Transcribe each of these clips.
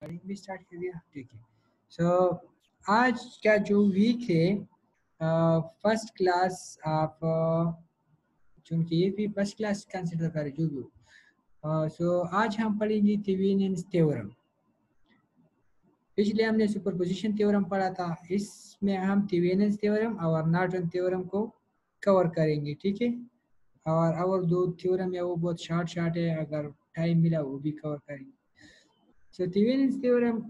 Recording भी start कर दिया, ठीक है। सो आज का जो वीक है फर्स्ट क्लास आप चूंकि ये भी फर्स्ट क्लास कंसिडर करें जो भी हो। सो आज हम पढ़ेंगे थेवेनियंस थ्योरम। पिछले हमने सुपरपोजिशन थ्योरम पढ़ा था, इसमें हम थेवेनियंस थ्योरम और नॉर्टन थ्योरम को कवर करेंगे, ठीक है। और दो थ्योरम है वो बहुत शॉर्ट है, अगर टाइम मिला वो भी कवर करेंगे। सो थेवेनियंस थ्योरम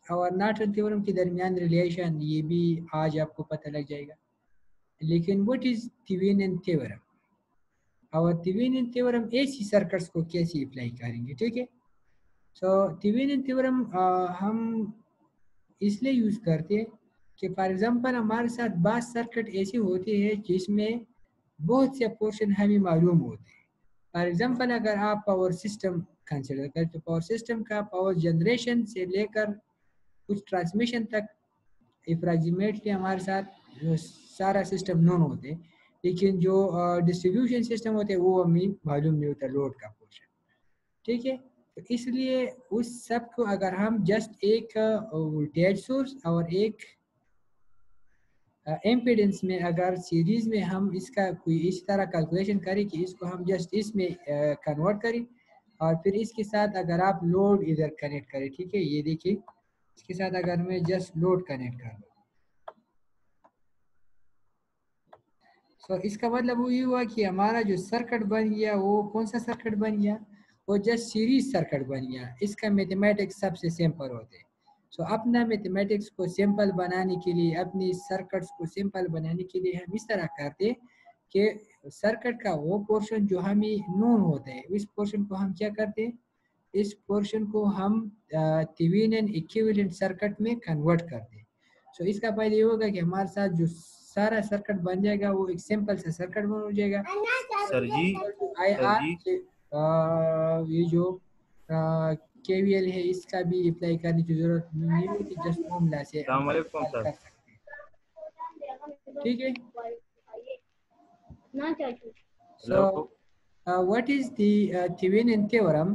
और नॉर्टन थ्योरम के दरमियान रिलेशन ये भी आज आपको पता लग जाएगा। लेकिन व्हाट इज थेवेनियन थ्योरम और थेवेनियन थ्योरम एसी सर्किट्स को कैसे अप्लाई करेंगे, ठीक है। सो थेवेनियन थ्योरम हम इसलिए यूज करते हैं कि फॉर एग्जांपल हमारे साथ बास सर्किट ऐसे होते हैं जिसमें बहुत से पोर्शन हमें मालूम होते हैं। फॉर एग्जांपल अगर आप पावर सिस्टम कंसिडर करें तो पावर सिस्टम का पावर जनरेशन से लेकर कुछ ट्रांसमिशन तक अप्रॉक्सीमेटली हमारे साथ सारा सिस्टम नोन होते, लेकिन जो डिस्ट्रीब्यूशन सिस्टम होते हैं वो हमें मालूम नहीं होता लोड का पोर्शन, ठीक है। तो इसलिए उस सब को अगर हम जस्ट एक वोल्टेज सोर्स और एक एम्पीडेंस में अगर सीरीज में हम इसका कोई इस तरह कैलकुलेशन करें कि इसको हम जस्ट इसमें कन्वर्ट करें और फिर इसके साथ अगर आप लोड इधर कनेक्ट करें, ठीक है। ये देखिए इसके साथ अगर मैं जस्ट लोड कनेक्ट कर दूँ तो इसका मतलब वो ये हुआ कि हमारा जो सर्किट बन गया वो कौन सा सर्किट बन गया, वो जस्ट सीरीज सर्किट बन गया। इसका मैथमेटिक्स सबसे सिंपल होते हैं। सो अपना मैथमेटिक्स को सिंपल बनाने के लिए, अपनी सर्किट्स को सिंपल बनाने के लिए हम इस तरह करते कि सर्किट का वो पोर्शन जो हमें नोन होता है इस पोर्शन को हम क्या करते हैं, इस पोर्शन को हम थेवेनियन इक्विवेलेंट सर्किट में कन्वर्ट करते हैं। सो इसका फायदा ये होगा कि हमारे साथ जो सारा सर्किट बन जाएगा वो एक सिंपल सा सर्किट बन हो जाएगा। सर जी आई सर आर जी ये जो केवीएल है इसका भी अप्लाई करने की जरूरत नहीं होती, जस्ट फॉर्मूला से हम अस्सलामुअलैकुम हल सर। कर सकते हैं, ठीक है। Hello. So what is the Thevenin theorem?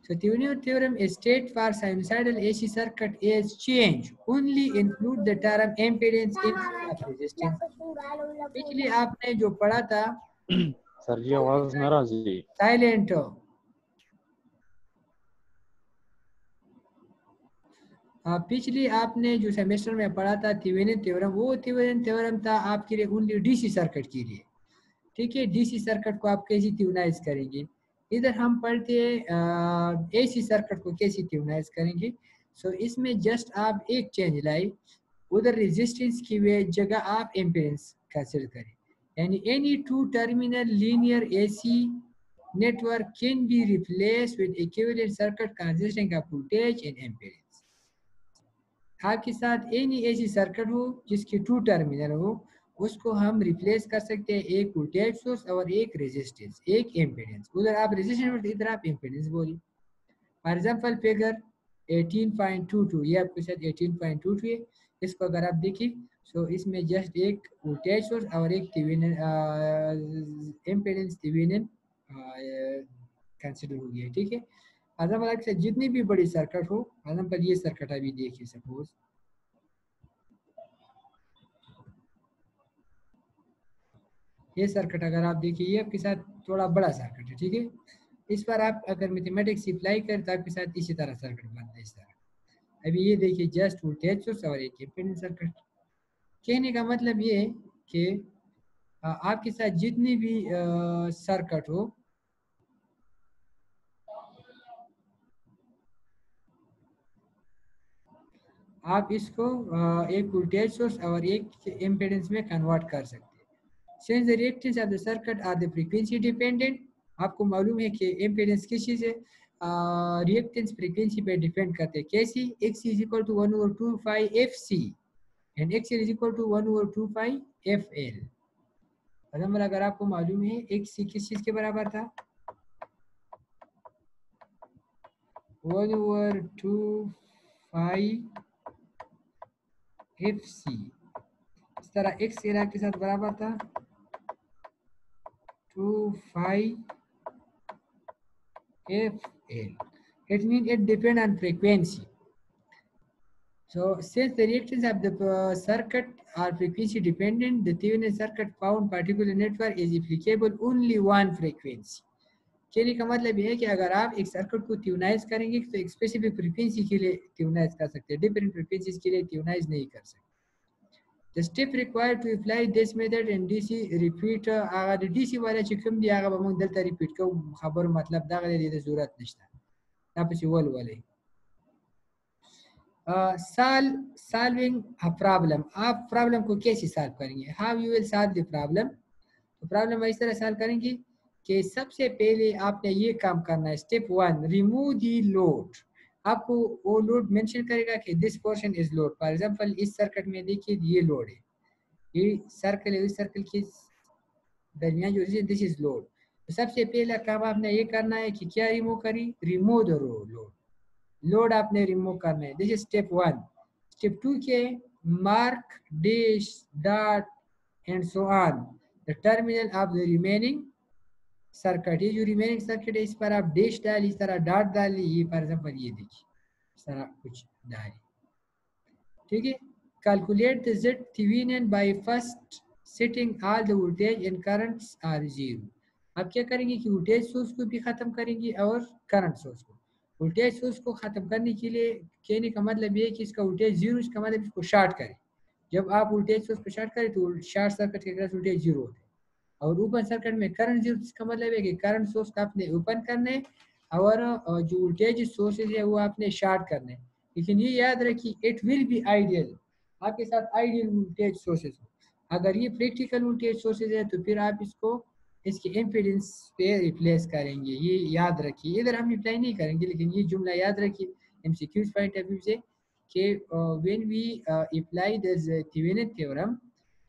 So Thevenin theorem is state for sinusoidal AC circuit is change only include the term impedance instead of resistance. पिछले आपने जो पढ़ा था सर जी आवाज नाराजी साइलेंट हो, पिछली आपने जो सेमेस्टर में पढ़ा था थेवेनिन थ्योरम, वो थेवेनिन थ्योरम था आपके लिए ओनली डीसी सर्किट के लिए, ठीक है। डीसी सर्किट को आप कैसे ट्यूनाइज करेंगे, इधर हम पढ़ते हैं एसी सर्किट को कैसे ट्यूनाइज करेंगे। सो इसमें जस्ट आप एक चेंज लाई, उधर रेजिस्टेंस की जगह आप इम्पीडेंस कंसिडर करें, यानी any two terminal linear AC network can be replaced with equivalent circuit consisting of voltage and impedance। आपके साथ एनी ऐसी सर्किट हो जिसकी टू टर्मिनल हो उसको हम रिप्लेस कर सकते हैं, एक वोल्टेज सोर्स और एक रेजिस्टेंस, एक इम्पीडेंस। उधर आप रेजिस्टेंस इधर आप इम्पीडेंस बोलिए। फॉर एग्जांपल फिगर 18.22 ये आपके साथ 18.22 है, इसको अगर आप देखिए तो इसमें जस्ट एक वोल्टेज सोर्स और एक थेवेनिन इम्पीडेंस थेवेनिन कंसीडर हो गया, ठीक है। एग्जांपल से जितनी भी बड़ी सर्किट हो, एग्जांपल ये सर्किट अभी देखिए, सपोज ये सर्किट अगर आप देखिए ये आपके साथ थोड़ा बड़ा सर्किट है, ठीक है। इस पर आप अगर मैथमेटिक्स अप्लाई करें तो आपके साथ इसी तरह सर्किट बनता है, इस तरह। अभी ये देखिए जस्ट वोल्टेज सोर्स और एक इम्पीडेंस सर्किट। कहने का मतलब ये है कि आपके साथ जितनी भी सर्किट हो आप इसको एक वोल्टेज सोर्स और एक इम्पीडेंस में कन्वर्ट कर सकते हैं। Since the reactance of the circuit are the frequency dependent, आपको मालूम है कि इम्पीडेंस किस चीज़ है, रिएक्टेंस फ्रीक्वेंसी पे डिपेंड करते हैं। कैसी, x is equal to 1/2 F C and x is equal to 1/2 F L. अगर आपको मालूम है x किस चीज़ के बराबर था, 1/2 एफ सी। इस तरह x के साथ बराबर था 2 F L. It mean it depend on frequency. So since the reactance of the circuit are frequency dependent, the Thevenin circuit found particular network is applicable only one frequency. कहने का मतलब ये है कि अगर आप एक सर्किट को ट्यूनाइज करेंगे तो एक स्पेसिफिक फ्रीक्वेंसी के लिए ट्यूनाइज कर सकते हैं, डिफरेंट फ्रीक्वेंसीज के लिए ट्यूनाइज नहीं कर सकते. The step required to apply this method in DC repeat आगा द DC वाला चिकम दी आगा बमंग दलता रिपीट को खबर मतलब दाग ले दी जरूरत नश्ता तापसी वाले solving a problem. आप प्रॉब्लम को कैसे सॉल्व करेंगे? How you will solve the problem? तो प्रॉब्लम इस तरह सॉल्व करेंगे कि सबसे पहले आपने ये काम करना है. Step 1, remove the load. आपको वो लोड मेंशन करेगा कि this portion is load. For example इस सर्किट में देखिए ये लोड है, ये सर्कल है, इस सर्कल के दरमियान जो है दिस इज लोड. तो सबसे पहला काम आपने ये करना है कि क्या रिमूव करी? Remove the load. लोड आपने रिमूव करना है. This is step 1. स्टेप 2 के mark dash dot and so on the terminal of the remaining circuit. ये जो रिमेनिंग सर्किट है इस पर आप डैश डालिए, इस तरह डॉट डालिए. ये फॉर एग्जांपल ये देखिए इस तरह कुछ डालिए, ठीक है. Calculate the Z Thevenin by first setting all the voltage and currents are zero. आप क्या करेंगे कि वोल्टेज सोर्स को भी खत्म करेंगे और करंट सोर्स को. वोल्टेज सोर्स को खत्म करने के लिए कहने का मतलब ये है कि इसका वोल्टेज जीरो, इसका मतलब इसको शॉर्ट करें. जब आप वोल्टेज सोर्स को शॉर्ट करें तो शॉर्ट सर्किट के अक्रॉस वोल्टेज जीरो होता है. और ओपन सर्किट में करंट जीरो, इसका मतलब है कि करंट सोर्स को आपने ओपन करना है और जो वोल्टेज सोर्सेज है वो आपने शॉर्ट करना है. लेकिन ये याद रखिए इट विल बी आइडियल, आपके साथ आइडियल वोल्टेज सोर्सेज हो. अगर ये प्रैक्टिकल वोल्टेज सोर्सेज है तो फिर आप इसको इसके इम्पीडेंस पे रिप्लेस करेंगे. ये याद रखिए, इधर हम अप्लाई नहीं करेंगे लेकिन ये जुमला याद रखिए एमसीक्यूज पॉइंट ऑफ व्यू से कि when we apply the Thevenin theorem,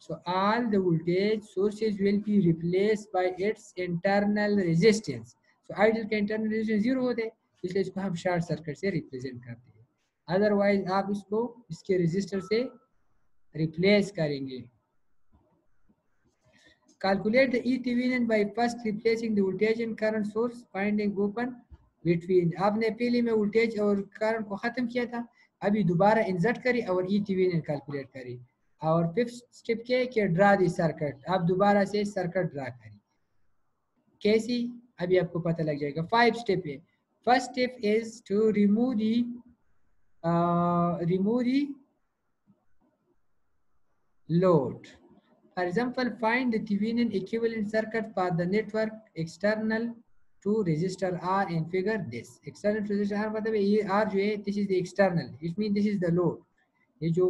so all the voltage sources will be replaced by its internal resistance. so ideal का internal resistance जीरो होते हैं, इसलिए इसको हम शॉर्ट सर्किट से रिप्रेजेंट करते हैं. अदरवाइज आप इसको इसके रेजिस्टर से रिप्लेस करेंगे. Calculate the E Thevenin by first replacing the voltage and current source, finding open between. आपने पहले में वोल्टेज और करंट को खत्म किया था, अभी दोबारा इंसर्ट करी और E Thevenin कैलकुलेट करी. और फिफ्थ स्टेप क्या है कि ड्रा दी सर्किट. आप दोबारा से सर्किट ड्रा करें. कैसी अभी आपको पता लग जाएगा. 5 स्टेप है. First step is to remove the load. For example, find the Thevenin equivalent circuit for the network external to resistor R in figure this. External to resistor R मतलब ये R जो है this is the external, it means this is the load. ये जो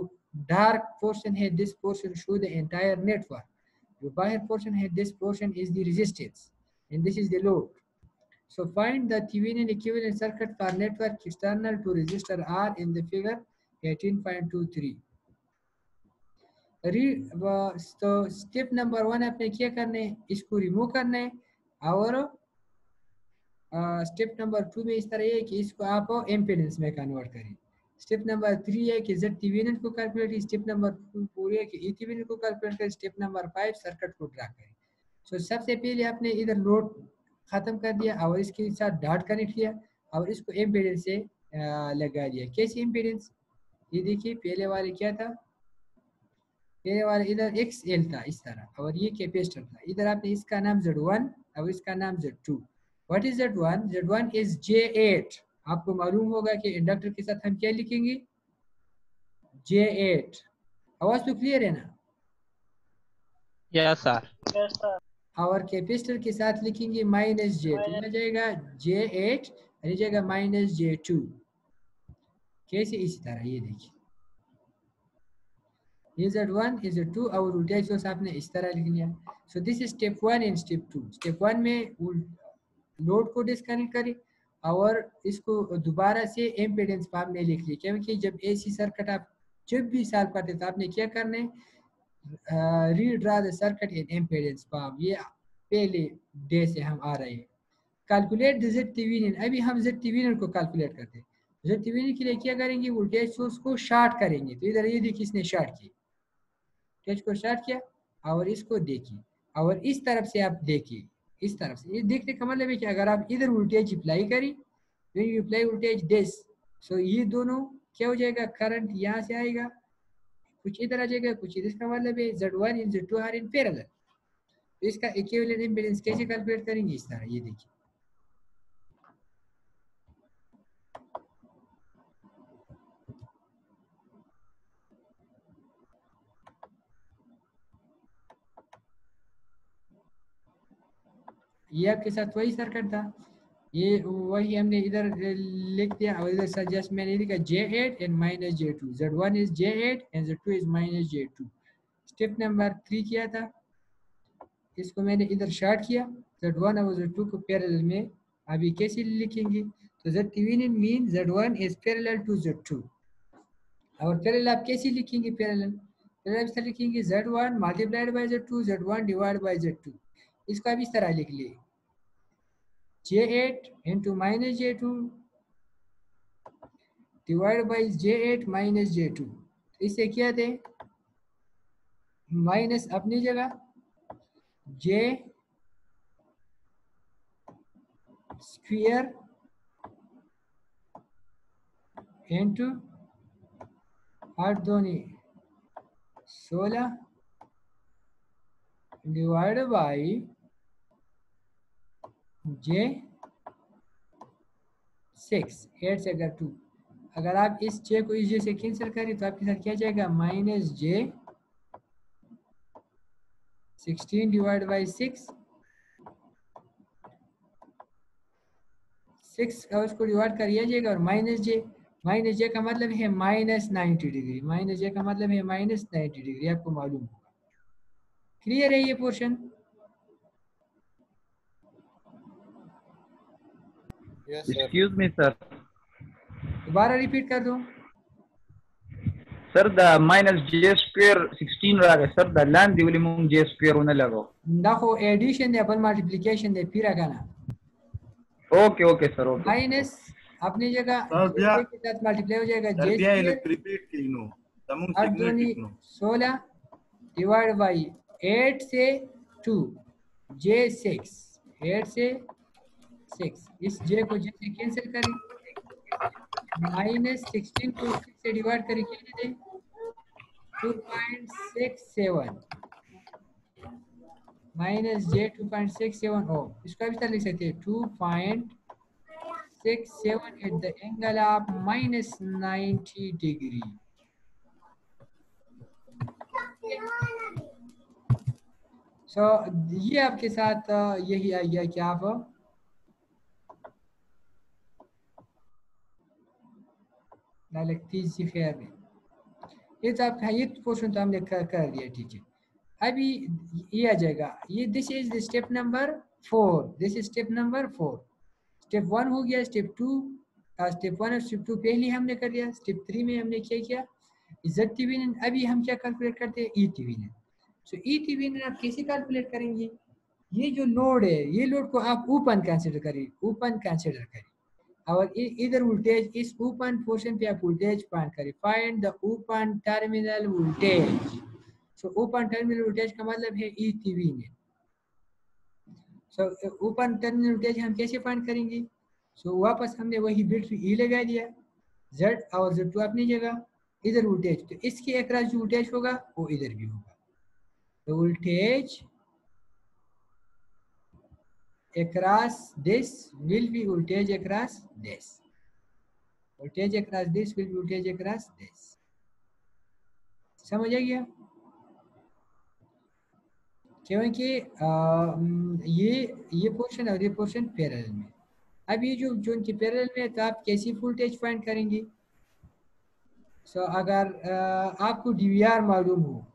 dark portion है this portion show the entire network. जो बाहर portion है this portion is the resistance and this is the load. So find the Thevenin equivalent circuit for network external to resistor R in the figure 18.23. तो step number 1 आपने क्या करना है, इसको remove करना है. और स्टेप नंबर 2 में इस तरह है कि इसको आप इम्पीडेंस में कन्वर्ट करें. स्टेप नंबर 3 है कि Z Thevenin को कैलकुलेट. स्टेप नंबर 4 है कि E Thevenin को कैलकुलेट करें. स्टेप नंबर 5 सर्किट को ड्रा करें. सो सबसे पहले आपने इधर लोड खत्म कर दिया और इसके साथ डॉट कनेक्ट किया और इसको इम्पीडेंस से लगा दिया. कैसी इम्पीडेंस? ये देखिए पहले वाले क्या था, पहले वाले इधर XL था इस तरह और ये कैपेसिटर था. इधर आपने इसका नाम Z1 और इसका नाम Z2. What is Z1? Z1 is J8. आपको मालूम होगा कि इंडक्टर के साथ हम क्या लिखेंगे? J8. आवाज तो क्लियर है ना? Yes sir. और कैपेसिटर के साथ लिखेंगे -J. तो आ जाएगा J8 और ये जाएगा -J2. कैसे? इसी तरह ये देखिए ये Z1 इज Z2 और वोल्टेज सोर्स आपने इस तरह लिख लिया. सो this is step 1 and step 2. Step 1 में लोड को डिस्कनेक्ट करें और इसको दोबारा से इम्पीडेंस फॉर्म में लिख लिया, क्योंकि जब एसी सर्किट आप जब भी सॉल्व करते तो आपने क्या करना है, redraw the circuit in impedance form. ये पहले डे से हम आ रहे हैं. Calculate the Z Thevenin. अभी हम Z Thevenin को कैलकुलेट करते हैं. Z Thevenin के लिए क्या करेंगे, वोल्टेज सोर्स को शॉर्ट करेंगे. तो इधर ये देखिए इसने शॉर्ट किया, वोल्टेज को शॉर्ट किया और इसको देखिए और इस तरफ से आप देखिए, इस तरफ से. ये देखने का मतलब है कि अगर आप इधर वोल्टेज अप्लाई करें, when you apply voltage this, so ये दोनों क्या हो जाएगा, करंट यहाँ से आएगा, कुछ इधर आ जाएगा, कुछ इधर। इसका मतलब है Z1 and Z2 are in parallel. तो इसका इक्विवेलेंट इंपेडेंस कैसे कैलकुलेट करेंगे, इस तरह, ये देखिए। ये आपके साथ वही सर्किट था, ये वही हमने इधर लिख दिया, और इधर से जस्ट मैंने लिखा J8 and minus J2, Z1 is J8 and Z2 is minus J2। Step number 3 किया था, इसको मैंने इधर शॉर्ट किया, Z1 और Z2 को पैरेलल में। अभी कैसे लिखेंगे, तो Z mean Z1 is parallel to Z2। और पैरेलल आप कैसे लिखेंगे, पैरेलल इस तरह लिखेंगे Z1 multiplied by Z2, Z1 divide by Z2। इसको आप इस तरह लिख लिए, J8 into minus J2 divide by J8 minus J2। इससे क्या थे, माइनस अपनी जगह, J स्क्वायर इंटू 8 दूनी 16 डिवाइड बाई J6, 8 से अगर 2, अगर आप इस J को इस J से कैंसिल करें तो आपके साथ क्या जाएगा, माइनस J16 डिवाइड बाई 6 और उसको डिवाइड करिए जाएगा, और माइनस जे का मतलब है माइनस 90 डिग्री, माइनस जे का मतलब है माइनस 90 डिग्री, आपको मालूम होगा। क्लियर है ये पोर्शन? Excuse me, sir. दोबारा रिपीट कर दूं? Sir, the minus J square 16 raga. Sir, the land the volume J square una lago. देखो एडिशन दे, अपन मल्टीप्लिकेशन दे, फिर आना। Okay, okay, sir. Okay. Minus अपनी जगह Sir, biya- J के साथ मल्टीप्लाई हो जाएगा, Sir, J biya square repeat kino. Tamung 8 signal दूनी kino. 16 डिवाइड बाई 8 से 2 J6, 8 से 6, इस J को J से कैंसिल करें, माइनस 16 को 6 से डिवाइड करें, क्या देते हैं, 2.67 माइनस J 2.67 ओ, इसका भी लिख सकते हैं 2.67 at the angle of minus 90 degree. So ये आपके साथ यही आइडिया कि आप लगती सी खैर में, ये तो आपका ये पोर्शन तो हमने कर दिया, ठीक है। अभी ये आ जाएगा, ये this is step number 4, this is step number 4। Step 1 हो गया, स्टेप 2, स्टेप 1 और स्टेप 2 पहले हमने कर लिया। स्टेप 3 में हमने क्या किया, Z थेवेनिन। अभी हम क्या कैलकुलेट करते हैं, E थेवेनिन। सो E थेवेनिन आप कैसे कैलकुलेट करेंगे, ये जो लोड है, ये लोड को आप ओपन कंसीडर करिए, ओपन कंसीडर करिए, और इधर वोल्टेज, इस ओपन पोर्शन पे आप वोल्टेज फाइंड करें, find the open terminal voltage. So open terminal voltage का मतलब है E Thevenin. So open terminal voltage हम कैसे फाइंड करेंगे, सो वापस हमने वही बिट E लगा दिया, Z और Z2 अपनी जगह, इधर वोल्टेज, तो इसके अक्रॉस जो वोल्टेज होगा वो इधर भी होगा। तो voltage across this will be voltage across this, voltage across this will be voltage across this। समझ आ गया? क्योंकि ये पोर्शन और ये पोर्शन पैरेलल में। अब ये जो इनके पैरेलल में, तो आप कैसी वोल्टेज फाइंड करेंगे, सो अगर आपको DVR मालूम हो,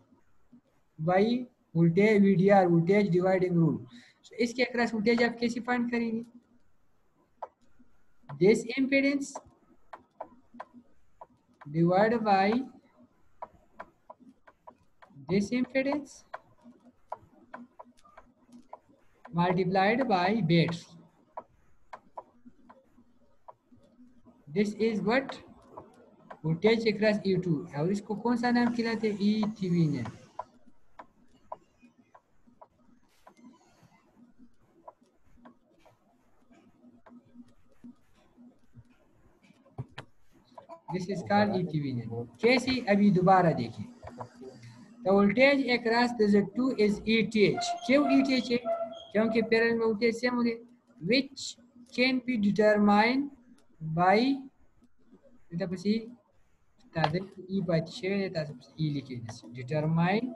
by voltage VDR, voltage dividing rule, इसके अक्रॉस वोल्टेज आप कैसे फाइंड करेंगे, this impedance divided by this impedance multiplied by bits, this is what voltage across E2, और इसको कौन सा नाम खिलाते हैं, E Thevenin. This is called E Thevenin. कैसे, अभी दोबारा देखिए। The voltage across the Z2 is ETH। क्यों ETH है? क्योंकि पैरेलल में वोल्टेज सेम होंगे, which can be determined by तपसी तादे ई बात शेयर तपसी ई लिखे determine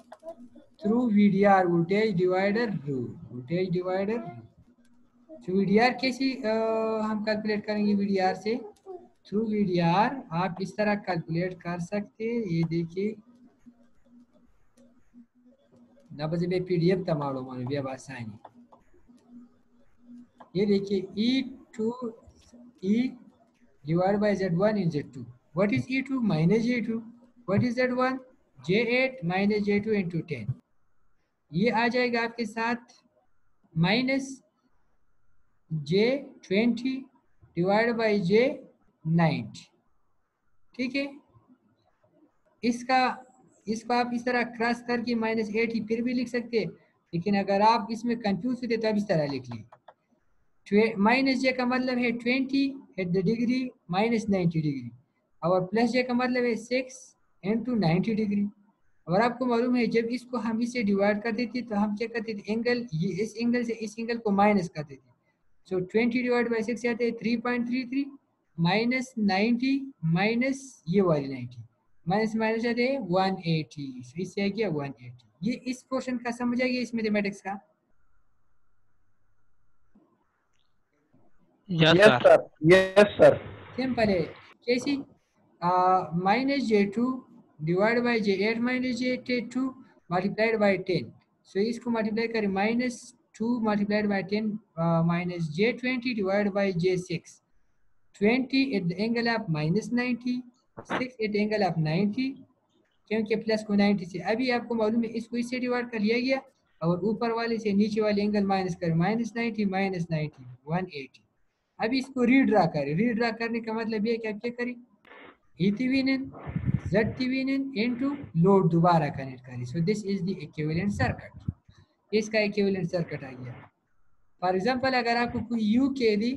through VDR voltage divider rule. Voltage divider तो VDR कैसे हम कैलकुलेट करेंगे? VDR से थ्रू VDR आप इस तरह कैलकुलेट कर सकते हैं। ये देखिए ना बस बे PDF तमाड़ो माने बे आसानी। ये देखिए E2 E divided by Z1 in Z2. What is E2? Minus J2. What is Z1? J8 minus J2 into 10. ये आ जाएगा आपके साथ minus J20 divide by J90। ठीक है, इसको आप इस तरह क्रॉस करके -80 फिर भी लिख सकते हैं, लेकिन अगर आप इसमें कंफ्यूज होते तो आप इस तरह लिख लीजिए। माइनस जे का मतलब है 20 एट द डिग्री -90 डिग्री, और प्लस जे का मतलब है 6 into 90 डिग्री। और आपको मालूम है जब इसको हम इससे डिवाइड करते थे तो हम क्या करते थे, एंगल ये इस एंगल से इस एंगल को माइनस करते थे। सो 20 डिवाइड बाई 6 आते हैं 3.33 माइनस 90 माइनस ये वाली 90 माइनस माइनस आते हैं 180। सो इससे आ गया 180। ये इस क्वेश्चन का समझ आ गया, इस मैथमेटिक्स का। Yes sir, yes sir. Simple है। कैसी? Minus J2 divide by J8 minus J2 multiplied by 10। So इसको मल्टीप्लाई करें -2 multiplied by 10 minus J20 divide by J6। 20 at the angle of -90, 6 at angle of 90, क्योंकि plus को 90 से अभी आपको मालूम है इसको इससे डिवाइड कर लिया गया, और ऊपर वाले से नीचे वाले एंगल माइनस करें -90 माइनस 90 180। अभी इसको रीड्रा करें। रीड्रा करने का मतलब ये कि आप क्या करें, E Thevenin Z Thevenin into load दोबारा कनेक्ट करें। So this is the equivalent circuit. इसका इक्विवेलेंट सर्किट आ गया। फॉर एग्जांपल अगर आपको कोई यू कह दी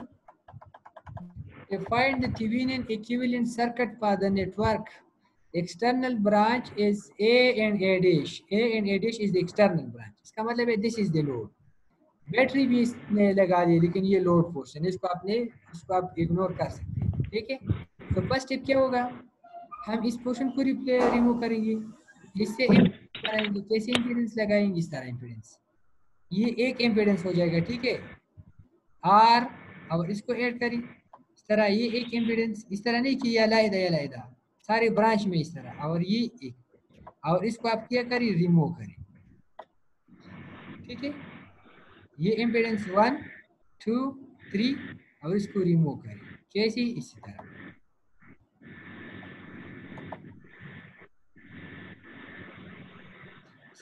find the Thevenin equivalent circuit for the network, external branch is A and A dash। A and A dash is the external branch। इसका मतलब है this is the load। Battery भी इसने लगा दी, लेकिन ये लोड पोर्शन इसको आप इग्नोर कर सकते हैं। ठीक है, तो फर्स्ट स्टेप क्या होगा, हम इस पोर्शन को रिमूव करेंगे, इससे इम्पीडेंस लगाएंगे। कैसे इम्पीडेंस लगाएंगे? इस तरह इम्पीडेंस, ये एक इम्पीडेंस हो जाएगा। ठीक है, R और इसको ऐड करें इस तरह, ये एक इम्पीडेंस, इस तरह नहीं कि ये अलग-अलग सारे ब्रांच में इस तरह, और ये एक, और इसको आप क्या करें, रिमूव करें। ठीक है, ये इम्पीडेंस 1 2 3 और इसको रिमूव करें। कैसे? इसी तरह।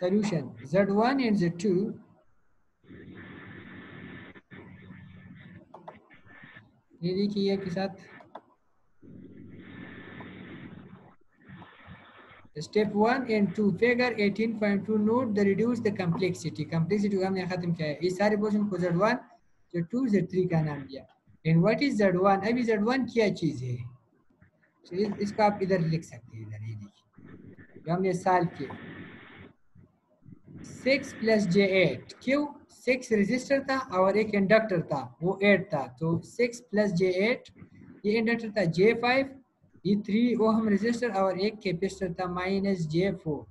सॉल्यूशन Z1 एंड Z2 ये देखिए आपके साथ step 1 and 2 figure 18.2 note the reduce the complexity. Complexity को हमने खत्म किया है। इस सारे पोर्शन को Z1 Z2 Z3 का नाम दिया। And what is Z1? अभी Z1 क्या चीज है? तो इसको आप इधर लिख सकते हैं। इधर ये देखिए जो हमने सॉल्व किया, 6 प्लस J8। क्यों? 6 रेजिस्टर था और एक इंडक्टर था, वो 8 था, तो 6 प्लस J8, ये इंडक्टर था J5, ये 3 ओहम रेजिस्टर और एक कैपेसिटर था -J4।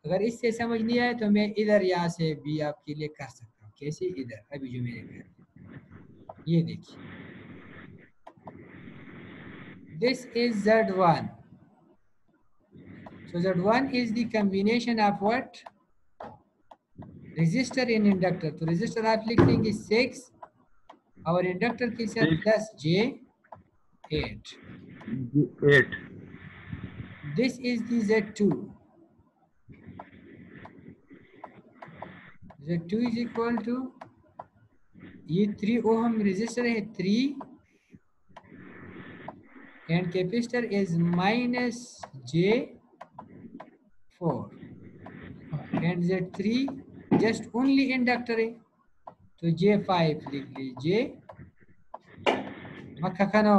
अगर इससे समझ नहीं आया तो मैं इधर यहाँ से भी आपके लिए कर सकता हूँ। कैसे? इधर अभी जो मैंने कर, ये देखिए this is Z1। so Z1 is the combination of what? Resistor in inductor. तो रेजिस्टर आप लिख देंगे 6 और इंडक्टर के साथ plus J8। This is the Z2। Z2 is equal to, ये 3 ओहम रेजिस्टर है 3 and capacitor is -J4 and Z3 just only inductor है, तो J5 लिख लीजिए। मक्खनो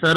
सर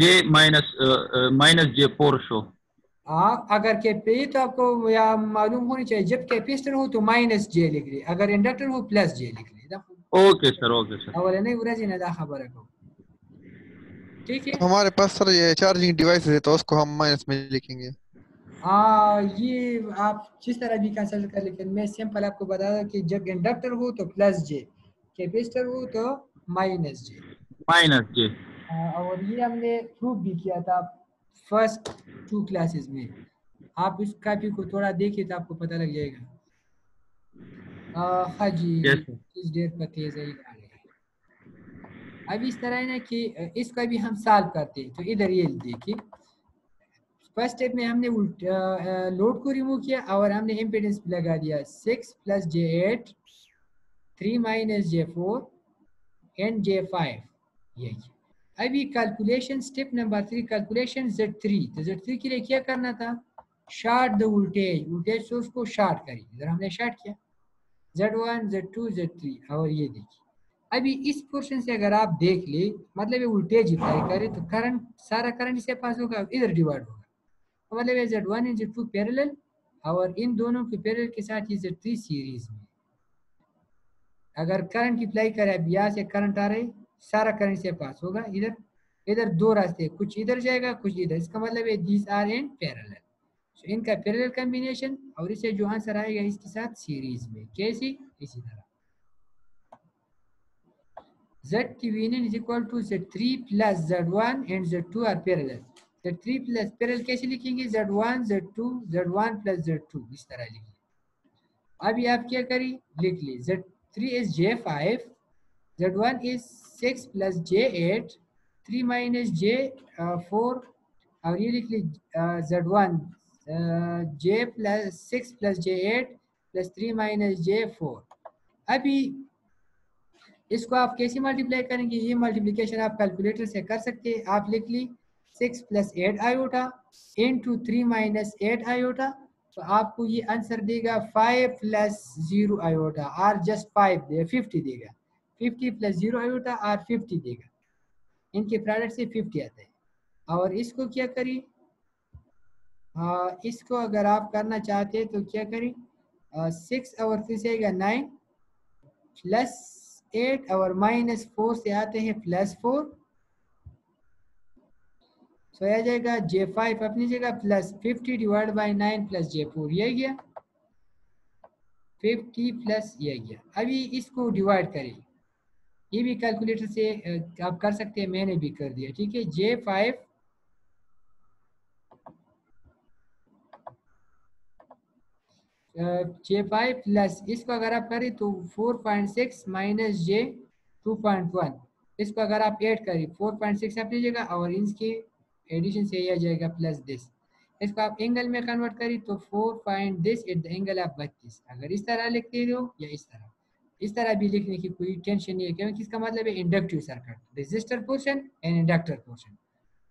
j माइनस j4 शो अगर के तो आपको या मालूम होनी चाहिए जब कैपेसिटर हो तो माइनस जे लिख ली, अगर इंडक्टर हो प्लस जे लिख ली। ओके सर अवल नहीं उरा जी ना खबर है को, ठीक है। हमारे पास सर ये चार्जिंग डिवाइस है तो उसको हम माइनस में लिखेंगे। ये आप जिस तरह भी कंसल्ट कर, लेकिन मैं सिंपल आपको बता दूं कि जब इंडक्टर हो तो प्लस जे, कैपेसिटर हो तो माइनस जे। और ये हमने प्रूफ भी किया था फर्स्ट 2 क्लासेस में। आप इस कॉपी को थोड़ा देखिए तो आपको पता लग जाएगा। हाँ जी, इस डेट पर तेज है। अब इस तरह है ना कि इसको अभी हम सॉल्व करते हैं, तो इधर ये देखिए फर्स्ट स्टेप में हमने लोड को रिमूव किया और हमने इम्पीडेंस लगा दिया 6 plus j8 3 minus j4 and j5। यही अभी calculation step number 3 calculation Z3। तो Z3 के लिए क्या करना था, शॉर्ट द वोल्टेज सोर्स को शॉर्ट करिए। इधर हमने शॉर्ट किया Z1 Z2 Z3। और ये देखिए अभी इस पोर्शन से अगर आप देख ले, मतलब ये वोल्टेज अप्लाई करे तो करंट, सारा करंट इसे पास होगा, इधर डिवाइड होगा। मतलब ये Z1 एंड Z2 पैरेलल और इन दोनों के पैरेलल के साथ ये Z3 सीरीज में। अगर करंट अप्लाई करे, अब यहाँ से करंट आ रहे, सारा करंट से पास होगा। इधर इधर दो रास्ते, कुछ इधर जाएगा कुछ इधर, इसका मतलब है दीज आर इन पैरेलल। सो इनका पैरेलल कॉम्बिनेशन और इसे जो आंसर आएगा इसके साथ सीरीज में। कैसी, इसी तरह Z Thevenin is equal to Z3 plus Z1 and Z2 are parallel। Z3 plus parallel कैसे लिखेंगे, Z1 Z2 Z1 plus Z2 इस तरह लिखिए। अभी आप क्या करिए, लिख ली Z3 is J5, Z1 is 6 plus J8 3 minus J4 और ये लिख ली Z1 J plus 6 plus J8 plus 3 minus J4। अभी इसको आप कैसे मल्टीप्लाई करेंगे, ये मल्टीप्लिकेशन आप कैलकुलेटर से कर सकते हैं। आप लिख ली 6 plus 8 iota into 3 minus 8 iota, तो आपको ये आंसर देगा 5 प्लस 0 आयोटा और जस्ट 5 देगा, 50 देगा। 50 प्लस 0 आयोटा और 50 देगा, इनके प्रोडक्ट से 50 आता है। और इसको क्या करिए, इसको अगर आप करना चाहते हैं तो क्या करें, 6 और 3 से आएगा 9 प्लस 8 और माइनस 4 से आते हैं प्लस 4, तो आ जाएगा J5 अपनी जगह plus 50 divide by 9 plus J4, ये गया 50 प्लस ये गया। अभी इसको डिवाइड करें, ये भी कैलकुलेटर से आप कर सकते हैं, मैंने भी कर दिया, ठीक है। J5 J5 प्लस इसको अगर आप करें तो 4.6 माइनस J 2.1, इसको अगर आप ऐड करें 4.6 अपनी जगह और इसके एडिशन से यह जाएगा प्लस दिस। इसको आप एंगल में कन्वर्ट करें तो 4 this eight the angle of 32। अगर इस तरह लिखते हो या इस तरह भी लिखने की कोई टेंशन नहीं है, क्योंकि इसका मतलब है inductive circuit, resistor portion and inductor portion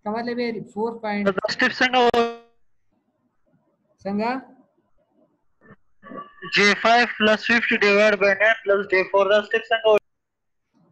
का मतलब है 4. संगा J5 plus 50 divided by 9 plus J4 that's 6 and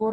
4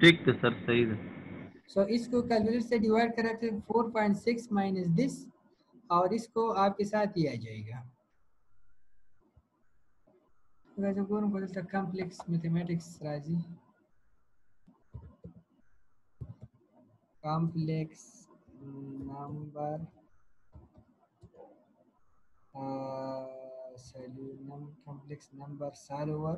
ठीक है सर सही है। सो इसको कैलकुलेटर से डिवाइड कराते 4.6 माइनस दिस और इसको आपके साथ ही आ जाएगा। वैसे कौन बोलता है कॉम्प्लेक्स मैथमेटिक्स राजी complex number complex number solver